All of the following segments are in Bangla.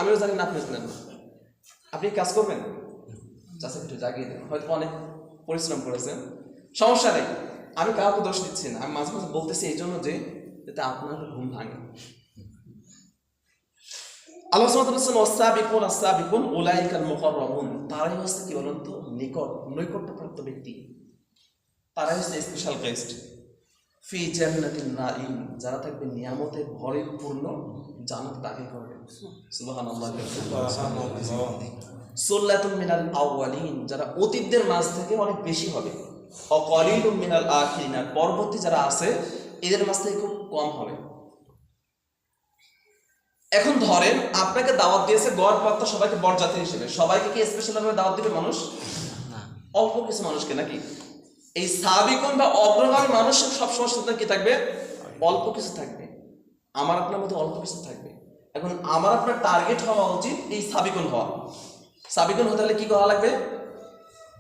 আমিও জানি না, আপনিও জানেন না। আপনি কাজ করবেন, চাষা একটু জাগিয়ে দেন, হয়তো অনেক পরিশ্রম করেছেন, সমস্যা নেই, আমি কাউকে দোষ দিচ্ছি না, আমি মাঝে মাঝে বলতেছি এই জন্য যে যাতে আপনার ঘুম ভাঙে। আল্লাহ সুবহানাহু ওয়া তাআলা ওয়াসাবিকুন আস-সাবিকুন উলাইকাল মুকাররাবুন, তারাই হচ্ছে কি বলেন তো নৈকট্যপ্রাপ্ত ব্যক্তি, তারাই হচ্ছে স্পেশাল গেস্ট ফি জান্নাতিন নাঈম, যারা থাকবে নিয়ামতে ভরপূর্ণ জান্নাত দাখিল করবে। সুবহানাল্লাহ। সুল্লাতুম মিনাল আউয়ালিন, যারা অতীতদের মাঝ থেকে অনেক বেশি হবে, ও কলিলুম মিনাল আখিরিন, পরবর্তী যারা আছে এদের মাঝ থেকে খুব কম হবে। এখন ধরেন আপনাকে দাওয়াত দিয়েছে গড়পড়তা সবাইকে বরযাত্রী হিসেবে, সবাইকে কি স্পেশাল ভাবে দাওয়াত দিবে মানুষ? অল্প কিছু মানুষকে নাকি? এই সাবিকুন বা অগ্রগামী মানুষ সবসময় সাথে কি থাকবে? অল্প কিছু থাকবে, আমার আপনার মধ্যে অল্প কিছু থাকবে। এখন আমার আপনার টার্গেট হওয়া উচিত এই সাবিকুন হওয়া। সাবিকুন হতে হলে কি করা লাগবে?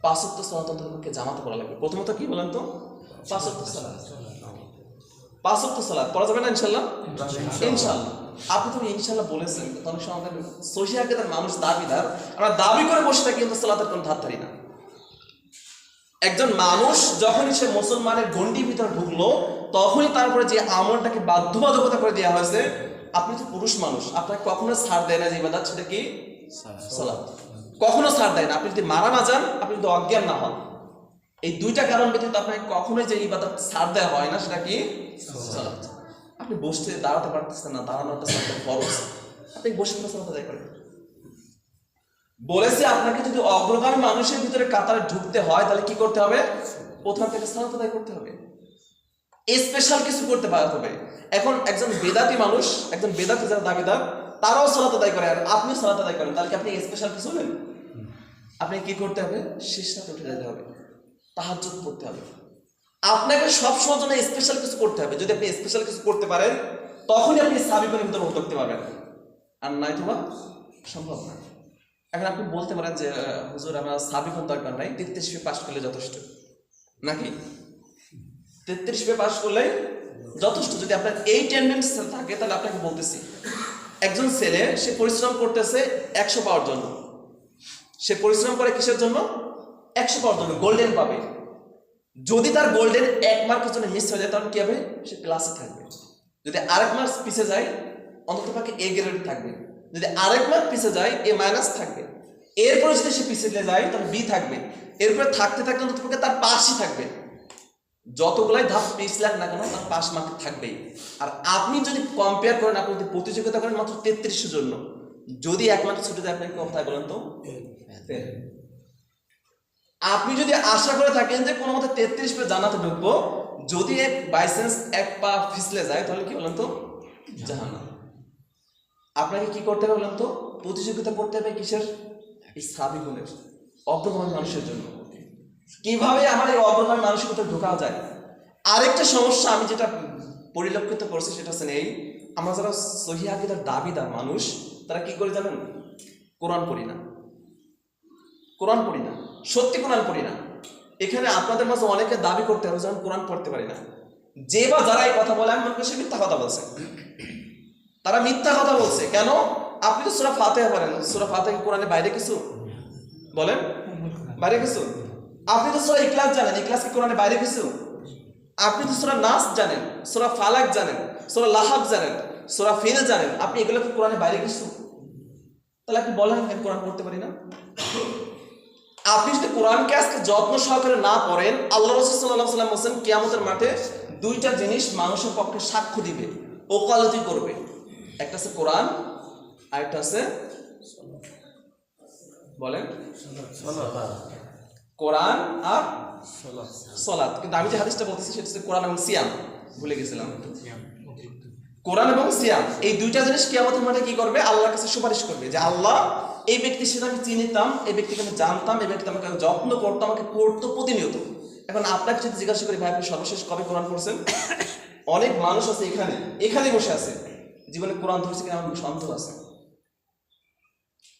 5 ওয়াক্ত সালাতকে জামাতে পড়া লাগবে। প্রথমত কি বলেন তো? 5 ওয়াক্ত সালাত। 5 ওয়াক্ত সালাত পড়া যাবে না ইনশাআল্লাহ? ইনশাআল্লাহ। আপনি তো ইনশাআল্লাহ বলেছেন, অনেক সময় আমাদের সহিহ আকীদার মানুষ দাবিদার, আমরা দাবি করে বসে থাকি কিন্তু সালাতের কোনো ধার ধারি না। একজন মানুষ যখনই সে মুসলমানের গণ্ডির ভিতরে ঢুকলো, তখনই তারপরে যে আমলটাকে বাধ্যবাধকতা করে দেওয়া হয়েছে, আপনি তো পুরুষ মানুষ, আপনাকে কখনো ছাড় দেয় না যে ইবাদত, সেটা কি? সালাত। কখনো ছাড় দেয় না। আপনি যদি মারা না যান, আপনি যদি অজ্ঞান না হন, এই দুইটা কারণ ব্যতীত আপনাকে কখনোই যে ইবাদত ছাড় দেওয়া হয় না, সেটা কি? সালাত। আপনি বসতে দাঁড়াতে পারতেছেন না, দাঁড়ানোটা সালাতের ফরজ, আপনি বসে সালাত আদায় করেন। বলেছে আপনাকে যদি অগ্রগামী মানুষের ভিতরে কাতারে ঢুকতে হয়, তাহলে কি করতে হবে? প্রথম থেকে সালাত আদায় করতে হবে, স্পেশাল কিছু করতে পারতে হবে। এখন একজন বেদাতি মানুষ, একজন বেদাতি যারা দাবিদার, তারাও সালাত আদায় করে, আর আপনি সালাত আদায় করেন, তাহলে কি আপনি স্পেশাল কিছু হলেন? আপনি কি করতে হবে? শেষ রাতে উঠে যেতে হবে, তাহাজ্জুদ পড়তে হবে। আপনাকে সবসময় জন্য স্পেশাল কিছু করতে হবে। যদি আপনি স্পেশাল কিছু করতে পারেন, তখনই আপনি সাবিকুনের ভিতরে ঢুকতে পারবেন, আর নাই তো সম্ভব না। এখন আপনি বলতে পারেন যে হুজুর আমার সাবিকুন দরকার নাই, 33 পাস করলে যথেষ্ট নাকি? 33 পাস করলে যথেষ্ট। যদি আপনার এই টেন্ডেন্সি থাকে, তাহলে আপনাকে বলতেছি, একজন ছেলে সে পরিশ্রম করতেছে 100 পাওয়ার জন্য, সে পরিশ্রম করে কিসের জন্য? 100 পাওয়ার জন্য, গোল্ডেন পাবে। যদি তার গোল্ডেন 1 মার্কের জন্য মিস হয়ে যায়, তাহলে কি হবে? সে ক্লাসে থাকবে। যদি আরেক মার্ক পিছিয়ে যায়, অন্তত পক্ষে এ গ্রেড থাকবে। যদি আরেক মার্ক পিছিয়ে যায়, এ মাইনাস থাকবে। এরপরে যদি সে পিছিয়ে যায়, তাহলে বি থাকবে। এরপরে থাকতে থাকতে অন্তত পক্ষে তার পাশই থাকবে। যতগুলাই ধাপ পিছলাক না কেন, তার পাস মার্ক থাকবেই। আর আপনি যদি কম্পেয়ার করেন, আপনি যদি প্রতিযোগিতা করেন মাত্র 33-এর জন্য, যদি 1 মার্ক ছুটে যায়, আপনাকে কথা বলেন তো? আপনি যদি আশা করে থাকেন যে কোনো মতে 33 পে জান্নাতে ঢুকবো, যদি বাই চান্স 1 পা পিছলে যায়, তাহলে কি বলেন তো? জাহান্নাম। আপনাকে কি করতে হবে বলেন তো? প্রতিযোগিতা করতে হবে কিসের? এই সাবিকুনের, অগ্রগামী মানুষের জন্য। কিভাবে আমার এই অগ্রগামী মানুষের ভিতরে ঢোকা যায়? আরেকটা সমস্যা আমি যেটা পরিলক্ষিত করছি, সেটা হচ্ছে এই, আমরা যারা সহিহ আকীদার দাবিদার মানুষ, তারা কি করে জানেন? কোরআন পড়ি না, কোরআন পড়ি না, সত্যি কোরআন পড়ি না। এখানে আপনাদের মাঝে অনেকে দাবি করতে হবে যেমন কোরআন পড়তে পারি না। যে বা যারা এই কথা বলে, আমি মনে করি সে মিথ্যা কথা বলছে। তারা মিথ্যা কথা বলছে। কেন? আপনি তো সূরা ফাতিহা পড়েন, সূরা ফাতিহা কি কোরআনের বাইরে কিছু? বলেন, বাইরে কিছু? আপনি তো সূরা ইখলাস জানেন, ইখলাস কি কোরআনের বাইরে কিছু? আপনি তো সূরা নাস জানেন, সূরা ফালাক জানেন, সূরা লাহাব জানেন, সূরা ফিল জানেন, আপনি এগুলো কি কোরআনের বাইরে কিছু? তাহলে আপনি বলেন আমি কোরআন পড়তে পারি না। আপনি যদি কোরআনকে আজকে যত্ন সহকারে না পড়েন, আল্লাহ রাসূল সাল্লাল্লাহু আলাইহি ওয়াসাল্লাম বলেন কিয়ামতের মাঠে 2টা জিনিস মানুষের পক্ষে সাক্ষ্য দিবে, ওকালতি করবে। একটা আছে কোরআন, আর একটা আছে বলেন কোরআন আর সালাত। কিন্তু আমি যে হাদিসটা বলতেছি সেটা হচ্ছে কোরআন এবং সিয়াম, ভুলে গেছিলাম। কোরআন এবং সিয়াম, এই 2টা জিনিস কিয়ামতের মাঠে কি করবে? আল্লাহর কাছে সুপারিশ করবে যে আল্লাহ, এই ব্যক্তির সাথে আমি চিনিতাম, এই ব্যক্তিকে আমি জানতাম, এই ব্যক্তি আমাকে যত্ন করতো, আমাকে পড়তো প্রতিনিয়ত। এখন আপনাকে যদি জিজ্ঞাসা করি, ভাই আপনি সর্বশেষ কবে কোরআন পড়ছেন? অনেক মানুষ আছে এখানে বসে আছে, জীবনে কোরআন ধরছে কিনা আমার সন্দেহ আছে।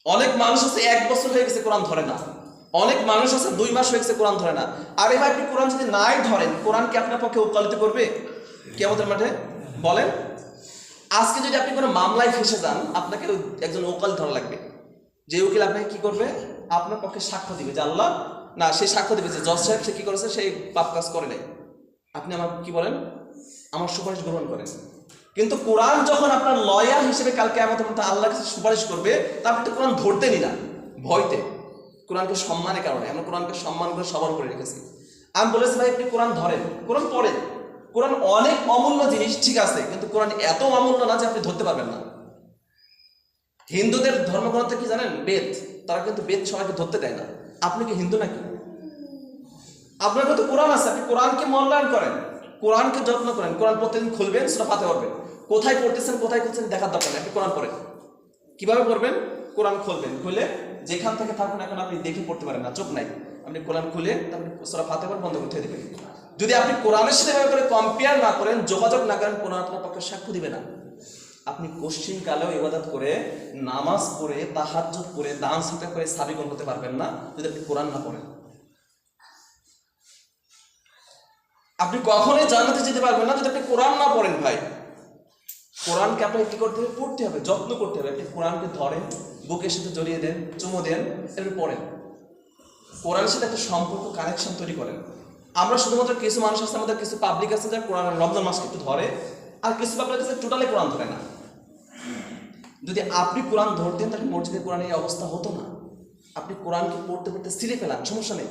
অনেক মানুষ আছে 1 বছর হয়ে গেছে কোরআন ধরে না, অনেক মানুষ আছে 2 মাস হয়ে গেছে কোরআন ধরে না। আরে ভাই, আপনি কোরআন যদি নাই ধরেন, কোরআন কি আপনার পক্ষে ওকালতি করবে কিয়ামতের মাঠে? বলেন। আজকে যদি আপনি কোনো মামলায় ফেসে যান, আপনাকে একজন ওকাল ধরা লাগবে, যে উকিল আপনাকে কি করবে, আপনার পক্ষে সাক্ষ্য দিবে যে আল্লাহ না, সে সাক্ষ্য দিবে যে জজ সাহেব সে কি করেছে, সেই পাপ কাজ করে নাই, আপনি আমার কি বলেন, আমার সুপারিশ গ্রহণ করেন। কিন্তু কোরআন যখন আপনার লয়ার হিসেবে কালকে আমাদের মধ্যে আল্লাহর কাছে সুপারিশ করবে, তা আপনি তো কোরআন ধরতেনই না, ভয়তে। কোরআনকে সম্মানের কারণে আমরা কোরআনকে সম্মান করে সবার করে রেখেছি। আমি বলেছি ভাই আপনি কোরআন ধরেন, কোরআন পড়েন, কোরআন অনেক অমূল্য জিনিস, ঠিক আছে, কিন্তু কোরআন এত অমূল্য না যে আপনি ধরতে পারবেন না। হিন্দুদের ধর্মগ্রন্থ কি জানেন, বেদ, তারা কিন্তু বেদ সবাইকে ধরতে দেয় না। আপনি কি হিন্দু নাকি? আপনার কাছে কোরআন আছে, আপনি কোরআনকে মূল্যায়ন করেন, কোরআনকে যত্ন করেন, কোরআন প্রতিদিন খুলবেন, সূরা ফাতিহা পড়বেন, কোথায় পড়তেছেন কোথায় করছেন দেখার দরকার নেই, আপনি কোরআন পড়েন। কিভাবে পড়বেন? কোরআন খুলবেন, খুলে যেখান থেকে থাকুন এখন আপনি দেখে পড়তে পারেন না, চোখ নাই, আপনি কোরআন খুলে তারপরে সূরা ফাতিহা বন্ধ করতে দেবেন। যদি আপনি কোরআনের সাথে এভাবে করে কম্পেয়ার না করেন, যোগাযোগ না করেন, কোরআন আপনার পক্ষে সাক্ষ্য দিবে না। আপনি কোশ্চিন কালেও ইবাদত করে, নামাজ পড়ে, তাহাজ্জুদ পড়ে, দান সাদকা করে সাবিগুন হতে পারবেন না যদি আপনি কোরআন না পড়েন। আপনি কখনোই জান্নাতে যেতে পারবেন না যদি আপনি কোরআন না পড়েন। ভাই, কোরআনকে আপনাকে কি করতে হবে? পড়তে হবে, যত্ন করতে হবে। আপনি কোরআনকে ধরেন, বুকের সাথে জড়িয়ে দেন, চুমো দেন, এরপর পড়েন, কোরআনের সাথে একটা সম্পর্ক, কানেকশন তৈরি করেন। আমরা শুধুমাত্র কিছু মানুষ আছে, আমাদের কিছু পাবলিক আছে যারা কোরআন রমজান মাসকে একটু ধরে, আর কিছু পাবলিক আছে টোটালি কোরআন ধরে না। যদি আপনি কোরআন ধরতেন তাহলে মসজিদে কোরআনের এই অবস্থা হতো না। আপনি কোরআনকে পড়তে পড়তে ছিঁড়ে ফেলান, সমস্যা নেই,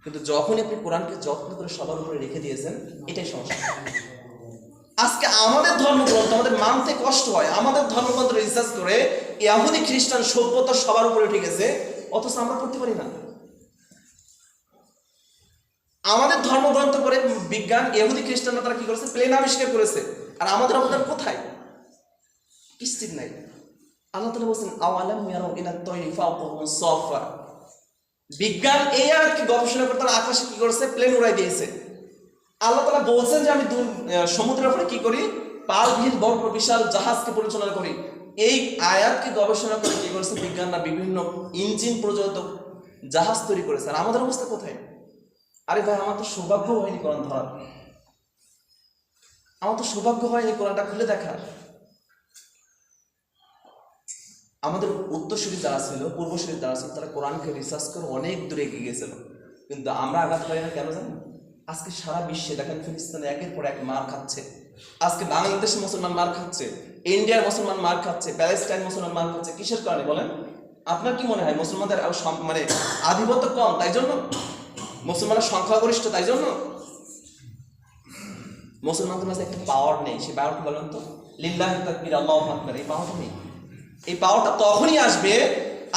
কিন্তু যখনই আপনি কোরআনকে যত্ন করে সবার উপরে রেখে দিয়েছেন, এটাই সমস্যা। আজকে আমাদের ধর্মগ্রন্থ আমাদের মানতে কষ্ট হয়, আমাদের ধর্মগ্রন্থ রিসার্চ করে ইহুদি খ্রিস্টান সভ্যতা সবার উপরে উঠে গেছে, অথচ আমরা পড়তে পারি না। আমাদের ধর্মগ্রন্থ পড়ে বিজ্ঞান, ইহুদি খ্রিস্টানরা তারা কি করেছে, প্লেন আবিষ্কার করেছে, আর আমাদের অবদান কোথায়? কিচ্ছুই নাই। আল্লাহ তাআলা বলেন আওয়ালাম ইয়ারাউ ইলা তায়রি ফাওকাহুম সাফা, বিজ্ঞান এই আর কি গবেষণা করে তারা আকাশে কি করেছে, প্লেন উড়াই দিয়েছে। আল্লাহ তাআলা বলছেন যে আমি সমুদ্রের উপরে কি করি, পালবিহীন বড় বড় বিশাল জাহাজকে পরিচালনা করি। এই আয়াতকে গবেষণা করে কি করেছে বিজ্ঞানরা, বিভিন্ন ইঞ্জিন প্রযুক্ত জাহাজ তৈরি করেছে। আর আমাদের অবস্থা কোথায়? আরে ভাই, আমার তো সৌভাগ্য হয়নি কোরআন ধরার, আমার তো সৌভাগ্য হয়নি কোরআনটা খুলে দেখার। আমাদের উত্তরসূরি যারা ছিল, পূর্বসূরি যারা ছিল, তারা কোরআনকে রিসার্চ করে অনেক দূরে এগিয়ে গিয়েছিল, কিন্তু আমরা আঘাত পাই না। কেন জানেন? আজকে সারা বিশ্বে দেখেন ফিলিস্তিনে একের পর এক মার খাচ্ছে, আজকে বাংলাদেশে মুসলমান মার খাচ্ছে, ইন্ডিয়ার মুসলমান মার খাচ্ছে, প্যালেস্টাইন মুসলমান মার খাচ্ছে। কিসের কারণে বলেন? আপনার কি মনে হয় মুসলমানদের মানে আধিপত্য কম তাই জন্য? মুসলমানের সংখ্যাগরিষ্ঠ তাই জন্য? মুসলমানদের মাঝে একটা পাওয়ার নেই, সেই পাওয়ারটা বলেন তো, লিল্লাহি তাকবীর, আল্লাহু আকবার, এই পাওয়ারটা নেই। এই পাওয়ারটা তখনই আসবে,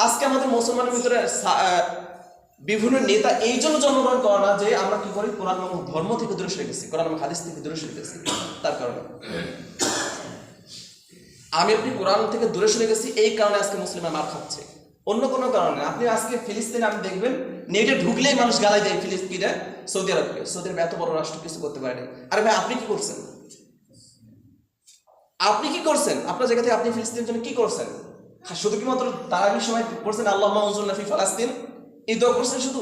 আজকে আমাদের মুসলমানের ভিতরে বিভিন্ন নেতা এই জন্য জন্মগ্রহণ করে না যে আমরা কি করি, কোরআন এবং ধর্ম থেকে দূরে সরে গেছি, কোরআন এবং হাদিস থেকে দূরে সরে গেছি। তার কারণে আমি আপনি কোরআন থেকে দূরে সরে গেছি, এই কারণে আজকে মুসলিমরা মার খাচ্ছে, অন্য কোনো কারণে। আপনি আজকে ফিলিস্তিনে আপনি দেখবেন নেটে ঢুকলেই মানুষ গালাই দেয় ফিলিস্তিনে, সৌদি আরবকে। সৌদি আরব এত বড় রাষ্ট্র কিছু করতে পারেনি। আরে ভাই, আপনি কি করছেন? আপনি কি করছেন? আপনার জায়গা থেকে আপনি ফিলিস্তিনের জন্য কি করছেন? শুধু কি মাত্র তারাবির সময় করছেন আল্লাহুম্মা উনসুরনা ফি ফালাস্তিন, এই দোয়া করছেন শুধু?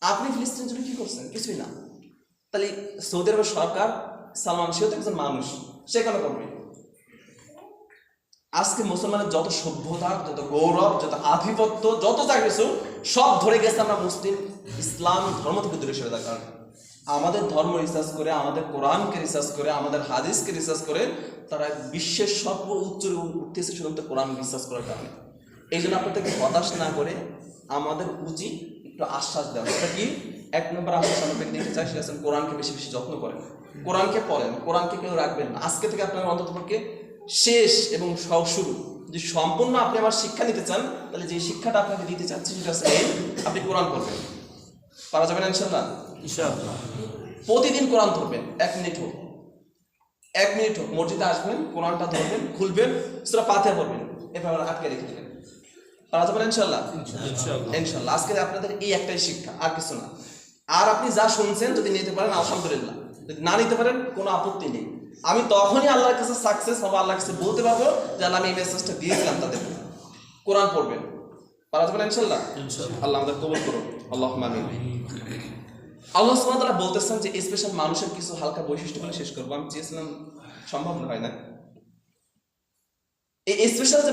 আপনি ফিলিস্তিনের জন্য কি করছেন? কিছুই না। তাহলে সৌদি আরবের সরকার, সালমান, সেও তো একজন মানুষ, সে কেন করবে? আজকে মুসলমানের যত সভ্যতা, যত গৌরব, যত আধিপত্য, যত যা কিছু সব ধরে গেছে আমরা মুসলিম ইসলাম ধর্ম থেকে দূরে সরে যাওয়ার কারণে। আমাদের ধর্ম রিসার্চ করে, আমাদের কোরআনকে রিসার্চ করে, আমাদের হাদিসকে রিসার্চ করে তারা বিশ্বের সর্বোচ্চ উঠতেছে শুধুমাত্র কোরআন রিসার্চ করার কারণে। এই জন্য আপনাদেরকে হতাশ না করে আমাদের উচিত একটু আশ্বাস দেওয়া। সেটা কি? এক নম্বর আশ্বাস আপনাদেরকে দিতে চাই, সেটা হচ্ছে কোরআনকে বেশি বেশি যত্ন করেন, কোরআনকে পড়েন, কোরআনকে কেউ রাখবেন না। আজকে থেকে আপনার অন্ততপক্ষে শেষ এবং শুরু যদি সম্পূর্ণ আপনি আমার শিক্ষা নিতে চান, তাহলে যে শিক্ষাটা আপনাকে দিতে চাচ্ছি সেটা হচ্ছে আপনি কোরআন পড়বেন। পারা যাবে না ইনশাআল্লাহ? ইনশাআল্লাহ। প্রতিদিন কোরআন ধরবেন, 1 মিনিট হোক, 1 মিনিট হোক, মসজিদে আসবেন, কোরআনটা ধরবেন, খুলবেন, সূরা ফাতিহা পড়বেন, এভাবে আটকে রেখে দেবেন। পারা যাবে না ইনশাআল্লাহ? ইনশাআল্লাহ। আজকে আপনাদের এই একটাই শিক্ষা, আর কিছু না। আর আপনি যা শুনছেন যদি নিতে পারেন আলহামদুলিল্লাহ, যদি না নিতে পারেন কোনো আপত্তি নেই। আমি তখনই আল্লাহর কাছে সাকসেস হবো, আল্লাহর কাছে বলতে পারবো যে আল্লাহ আমি এই মেসেজটা দিয়েছিলাম তাদের। কোরআন পড়বেন, পারা যাবে না ইনশাআল্লাহ? আল্লাহ আমাদের কবুল করুন, আল্লাহুম্মা আমিন। আল্লাহ সুবহানাহু ওয়া তাআলা বলতেছেন যে স্পেশাল মানুষের কিছু হালকা বৈশিষ্ট্য বলে শেষ করবো। আমি চেয়েছিলাম সম্ভব হয় না। এই স্পেশাল যে